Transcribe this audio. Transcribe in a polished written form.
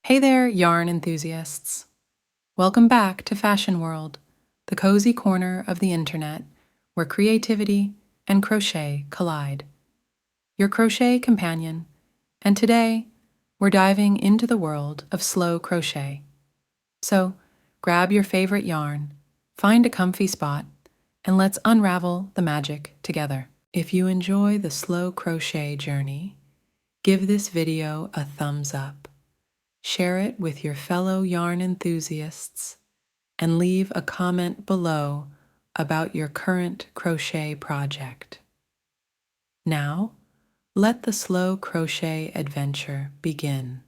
Hey there, yarn enthusiasts. Welcome back to Fashion World, the cozy corner of the internet where creativity and crochet collide. Your crochet companion, and today we're diving into the world of slow crochet. So grab your favorite yarn, find a comfy spot, and let's unravel the magic together. If you enjoy the slow crochet journey, give this video a thumbs up. Share it with your fellow yarn enthusiasts, and leave a comment below about your current crochet project. Now, let the slow crochet adventure begin.